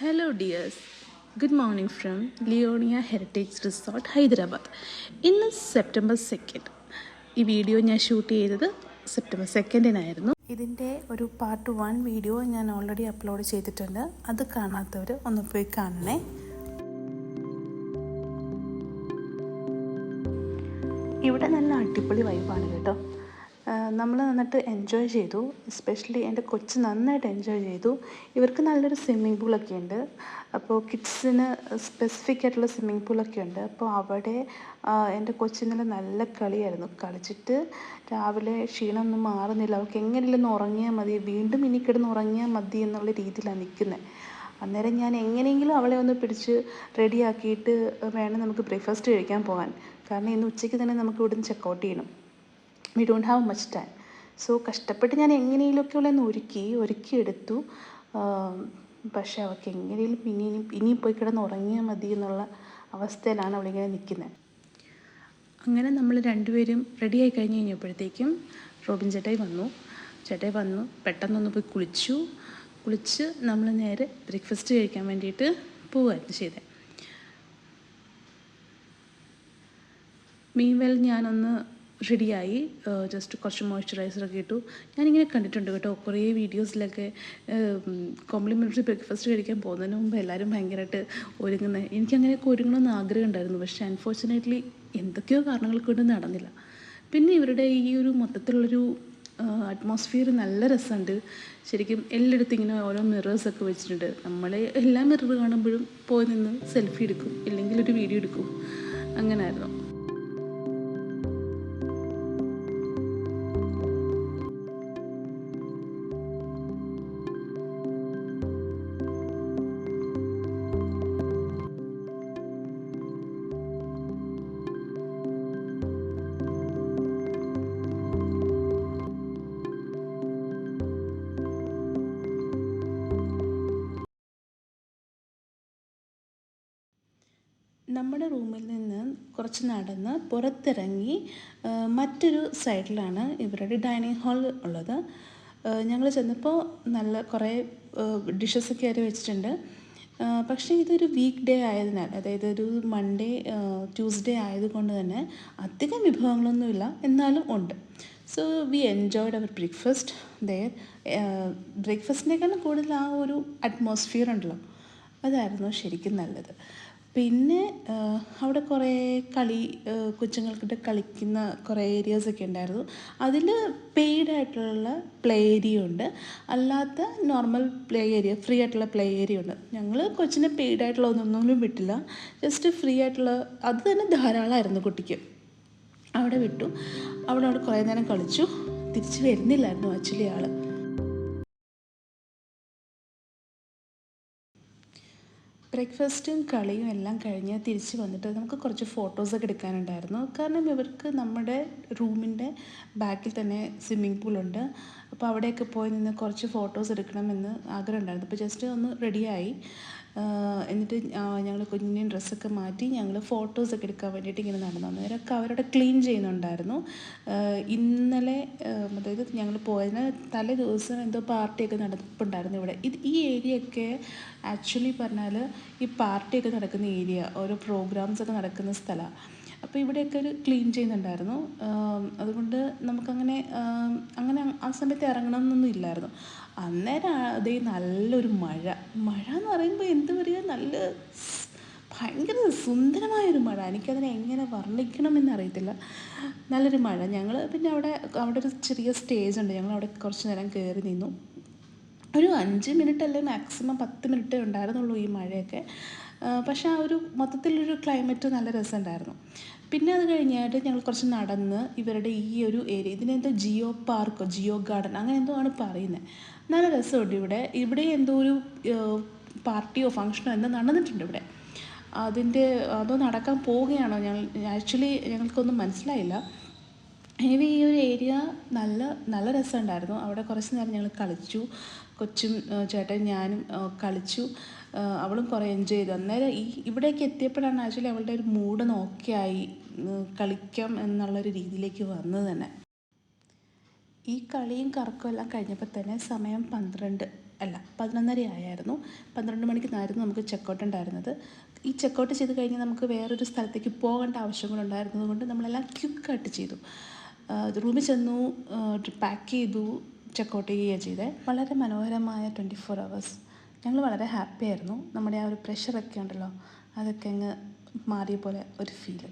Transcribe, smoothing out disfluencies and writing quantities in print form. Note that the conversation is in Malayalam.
Hello dears, good morning from Leonia Heritage Resort, Hyderabad. ഇന്ന് സെപ്റ്റംബർ 2 ഈ വീഡിയോ ഞാൻ ഷൂട്ട് ചെയ്തത് സെപ്റ്റംബർ 2 ഇതിൻ്റെ ഒരു പാർട്ട് 1 വീഡിയോ ഞാൻ ഓൾറെഡി അപ്ലോഡ് ചെയ്തിട്ടുണ്ട്. അത് കാണാത്തവർ ഒന്ന് പോയി കാണണേ. ഇവിടെ നല്ല അടിപൊളി വൈബാണ് കേട്ടോ. നമ്മൾ നന്നായിട്ട് എൻജോയ് ചെയ്തു. എസ്പെഷ്യലി എൻ്റെ കൊച്ച് നന്നായിട്ട് എൻജോയ് ചെയ്തു. ഇവർക്ക് നല്ലൊരു സ്വിമ്മിംഗ് പൂളൊക്കെ ഉണ്ട്. അപ്പോൾ കിഡ്സിന് സ്പെസിഫിക് ആയിട്ടുള്ള സ്വിമ്മിംഗ് പൂളൊക്കെ ഉണ്ട്. അപ്പോൾ അവിടെ എൻ്റെ കൊച്ചിന്നലെ നല്ല കളിയായിരുന്നു. കളിച്ചിട്ട് രാവിലെ ക്ഷീണമൊന്നും മാറുന്നില്ല. അവൾക്ക് എങ്ങനെയെങ്കിലും ഉറങ്ങിയാൽ മതി, വീണ്ടും ഇനി കിടന്ന് ഉറങ്ങിയാൽ മതി എന്നുള്ള രീതിയിലാണ് നിൽക്കുന്നത്. അന്നേരം ഞാൻ എങ്ങനെയെങ്കിലും അവളെ ഒന്ന് പിടിച്ച് റെഡിയാക്കിയിട്ട് വേണം നമുക്ക് ബ്രേക്ക്ഫാസ്റ്റ് കഴിക്കാൻ പോകാൻ. കാരണം ഇന്ന് ഉച്ചയ്ക്ക് തന്നെ നമുക്ക് ഇവിടുന്ന് ചെക്കൗട്ട് ചെയ്യണം. We don't have much time. So കഷ്ടപ്പെട്ട് ഞാൻ എങ്ങനെയെങ്കിലുമൊക്കെ ഉള്ളതെന്ന് ഒരുക്കിയെടുത്തു. പക്ഷേ അവൾക്ക് എങ്ങനെയും ഇനിയും പോയി കിടന്ന് ഉറങ്ങിയാൽ മതി എന്നുള്ള അവസ്ഥയിലാണ് അവളിങ്ങനെ നിൽക്കുന്നത്. അങ്ങനെ നമ്മൾ രണ്ടുപേരും റെഡിയായി കഴിഞ്ഞ് കഴിഞ്ഞപ്പോഴത്തേക്കും റോബിൻ ചേട്ടായി വന്നു. പെട്ടെന്നൊന്ന് പോയി കുളിച്ച് നമ്മൾ നേരെ ബ്രേക്ക്ഫാസ്റ്റ് കഴിക്കാൻ വേണ്ടിയിട്ട് പോവുകയായിരുന്നു ചെയ്തത്. മീൻവെൽ ഞാനൊന്ന് റെഡിയായി, ജസ്റ്റ് കുറച്ച് മോയ്സ്ചറൈസറൊക്കെ ഇട്ടു. ഞാനിങ്ങനെ കണ്ടിട്ടുണ്ട് കേട്ടോ, കുറേ വീഡിയോസിലൊക്കെ കോംപ്ലിമെൻ്ററി ബ്രേക്ക്ഫാസ്റ്റ് കഴിക്കാൻ പോകുന്നതിന് മുമ്പ് എല്ലാവരും ഭയങ്കരമായിട്ട് ഒരുങ്ങുന്നത്. എനിക്കങ്ങനെയൊക്കെ ഒരുങ്ങണമെന്ന് ആഗ്രഹം ഉണ്ടായിരുന്നു. പക്ഷേ അൺഫോർച്ചുനേറ്റ്ലി എന്തൊക്കെയോ കാരണങ്ങൾ കൊണ്ട് നടന്നില്ല. പിന്നെ ഇവരുടെ ഈ ഒരു മൊത്തത്തിലുള്ളൊരു അറ്റ്മോസ്ഫിയർ നല്ല രസമുണ്ട് ശരിക്കും. എല്ലായിടത്തും ഇങ്ങനെ ഓരോ മിറേഴ്സൊക്കെ വെച്ചിട്ടുണ്ട്. നമ്മൾ എല്ലാ മിറർ കാണുമ്പോഴും പോയി നിന്ന് സെൽഫി എടുക്കും, ഇല്ലെങ്കിൽ ഒരു വീഡിയോ എടുക്കും. അങ്ങനെയായിരുന്നു. നമ്മുടെ റൂമിൽ നിന്ന് കുറച്ച് നടന്ന് പുറത്തിറങ്ങി മറ്റൊരു സൈഡിലാണ് ഇവരുടെ ഡൈനിങ് ഹാൾ ഉള്ളത്. ഞങ്ങൾ ചെന്നപ്പോൾ നല്ല കുറേ ഡിഷസൊക്കെ അവർ വെച്ചിട്ടുണ്ട്. പക്ഷേ ഇതൊരു വീക്ക് ഡേ ആയതിനാൽ, അതായത് ഒരു മൺഡേ ട്യൂസ്ഡേ ആയതുകൊണ്ട് തന്നെ അധികം വിഭവങ്ങളൊന്നുമില്ല, എന്നാലും ഉണ്ട്. So we enjoyed our breakfast there. ബ്രേക്ക്ഫാസ്റ്റിനേക്കാളും കൂടുതൽ ആ ഒരു അറ്റ്മോസ്ഫിയർ ഉണ്ടല്ലോ, അതായിരുന്നു ശരിക്കും നല്ലത്. പിന്നെ അവിടെ കുറേ കൊച്ചുങ്ങൾക്കിട്ട് കളിക്കുന്ന കുറേ ഏരിയാസൊക്കെ ഉണ്ടായിരുന്നു. അതിൽ പെയ്ഡായിട്ടുള്ള പ്ലേ ഏരിയ ഉണ്ട്, അല്ലാത്ത നോർമൽ പ്ലേ ഏരിയ, ഫ്രീ ആയിട്ടുള്ള പ്ലേ ഏരിയ ഉണ്ട്. ഞങ്ങൾ കൊച്ചിനെ പെയ്ഡായിട്ടുള്ള ഒന്നും വിട്ടില്ല, ജസ്റ്റ് ഫ്രീ ആയിട്ടുള്ള അത് തന്നെ ധാരാളമായിരുന്നു കുട്ടിക്ക്. അവിടെ വിട്ടു. അവിടെ കുറേ നേരം കളിച്ചു. തിരിച്ച് വരുന്നില്ലായിരുന്നു ആക്ച്വലി ആൾ. ബ്രേക്ക്ഫാസ്റ്റും കളിയും എല്ലാം കഴിഞ്ഞ് തിരിച്ച് വന്നിട്ട് നമുക്ക് കുറച്ച് ഫോട്ടോസൊക്കെ എടുക്കാനുണ്ടായിരുന്നു. കാരണം ഇവർക്ക് നമ്മുടെ റൂമിൻ്റെ ബാക്കിൽ തന്നെ സ്വിമ്മിംഗ് പൂളുണ്ട്. അപ്പോൾ അവിടെയൊക്കെ പോയി നിന്ന് കുറച്ച് ഫോട്ടോസ് എടുക്കണമെന്ന് ആഗ്രഹം ഉണ്ടായിരുന്നു. അപ്പോൾ ജസ്റ്റ് ഒന്ന് റെഡിയായി. എന്നിട്ട് ഞങ്ങൾ കുഞ്ഞിൻ്റെ ഡ്രസ്സൊക്കെ മാറ്റി ഞങ്ങൾ ഫോട്ടോസൊക്കെ എടുക്കാൻ വേണ്ടിയിട്ട് ഇങ്ങനെ നടന്നു. അന്നേരമൊക്കെ അവരുടെ ക്ലീൻ ചെയ്യുന്നുണ്ടായിരുന്നു. ഇന്നലെ അതായത് ഞങ്ങൾ പോയതിന് തലേ ദിവസം എന്തോ പാർട്ടിയൊക്കെ നടപ്പുണ്ടായിരുന്നു ഇവിടെ. ഈ ഏരിയയൊക്കെ ആക്ച്വലി പറഞ്ഞാൽ ഈ പാർട്ടിയൊക്കെ നടക്കുന്ന ഏരിയ, ഓരോ പ്രോഗ്രാംസൊക്കെ നടക്കുന്ന സ്ഥലമാണ്. അപ്പോൾ ഇവിടെയൊക്കെ ഒരു ക്ലീൻ ചെയ്യുന്നുണ്ടായിരുന്നു. അതുകൊണ്ട് നമുക്കങ്ങനെ ആ സമയത്ത് ഇറങ്ങണമെന്നൊന്നും ഇല്ലായിരുന്നു. അന്നേരം അതേ നല്ലൊരു മഴ എന്ന് പറയുമ്പോൾ എന്ത് പറയുക, നല്ല ഭയങ്കര സുന്ദരമായൊരു മഴ. എനിക്കതിനെ എങ്ങനെ വർണ്ണിക്കണമെന്നറിയത്തില്ല. നല്ലൊരു മഴ. ഞങ്ങൾ പിന്നെ അവിടെ ഒരു ചെറിയ സ്റ്റേജ് ഉണ്ട്, ഞങ്ങൾ അവിടെ കുറച്ച് നേരം കയറി നിന്നു. ഒരു 5 മിനിറ്റ് അല്ലേ മാക്സിമം 10 മിനിറ്റേ ഉണ്ടായിരുന്നുള്ളൂ ഈ മഴയൊക്കെ. പക്ഷേ ആ ഒരു മൊത്തത്തിലൊരു ക്ലൈമറ്റ് നല്ല രസമുണ്ടായിരുന്നു. പിന്നെ അത് കഴിഞ്ഞായിട്ട് ഞങ്ങൾ കുറച്ച് നടന്ന് ഇവരുടെ ഈ ഒരു ഏരിയ, ഇതിനെന്തോ ജിയോ ഗാർഡൻ അങ്ങനെ എന്തോ ആണ് പറയുന്നത്. നല്ല രസമുണ്ട് ഇവിടെ എന്തോ ഒരു പാർട്ടിയോ ഫങ്ഷനോ എന്തോ നടന്നിട്ടുണ്ട് ഇവിടെ. അതോ നടക്കാൻ പോവുകയാണോ ഞങ്ങൾക്കൊന്നും മനസ്സിലായില്ല. എനിവേ ഈ ഒരു ഏരിയ നല്ല രസമുണ്ടായിരുന്നു. അവിടെ കുറച്ച് നേരം ഞങ്ങൾ കളിച്ചു. കൊച്ചും ചേട്ടനും ഞാനും കളിച്ചു. അവളും കുറേ എൻജോയ് ചെയ്തു. അന്നേരം ഇവിടേക്ക് എത്തിയപ്പോഴാണ് ആക്ച്വലി അവളുടെ ഒരു മൂഡ് നോക്കിയായി കളിക്കാം എന്നുള്ളൊരു രീതിയിലേക്ക് വന്നത് തന്നെ. ഈ കളിയും കറക്കവും എല്ലാം കഴിഞ്ഞപ്പോൾ തന്നെ സമയം 12 അല്ല 11:30 ആയായിരുന്നു. 12 മണിക്കായിരുന്നു നമുക്ക് ചെക്കൗട്ട് ഉണ്ടായിരുന്നത്. ഈ ചെക്കൗട്ട് ചെയ്ത് കഴിഞ്ഞ് നമുക്ക് വേറൊരു സ്ഥലത്തേക്ക് പോകേണ്ട ആവശ്യങ്ങളുണ്ടായിരുന്നത് കൊണ്ട് നമ്മളെല്ലാം ക്വിക്കായിട്ട് ചെയ്തു. റൂമിൽ ചെന്നു, പാക്ക് ചെയ്തു, ചെക്കൗട്ട് ചെയ്യുകയാണ് ചെയ്തത്. വളരെ മനോഹരമായ 24 hours. ഞങ്ങൾ വളരെ ഹാപ്പി ആയിരുന്നു. നമ്മുടെ ആ ഒരു പ്രഷറൊക്കെ ഉണ്ടല്ലോ, അതൊക്കെ അങ്ങ് മാറിയ പോലെ ഒരു ഫീല്.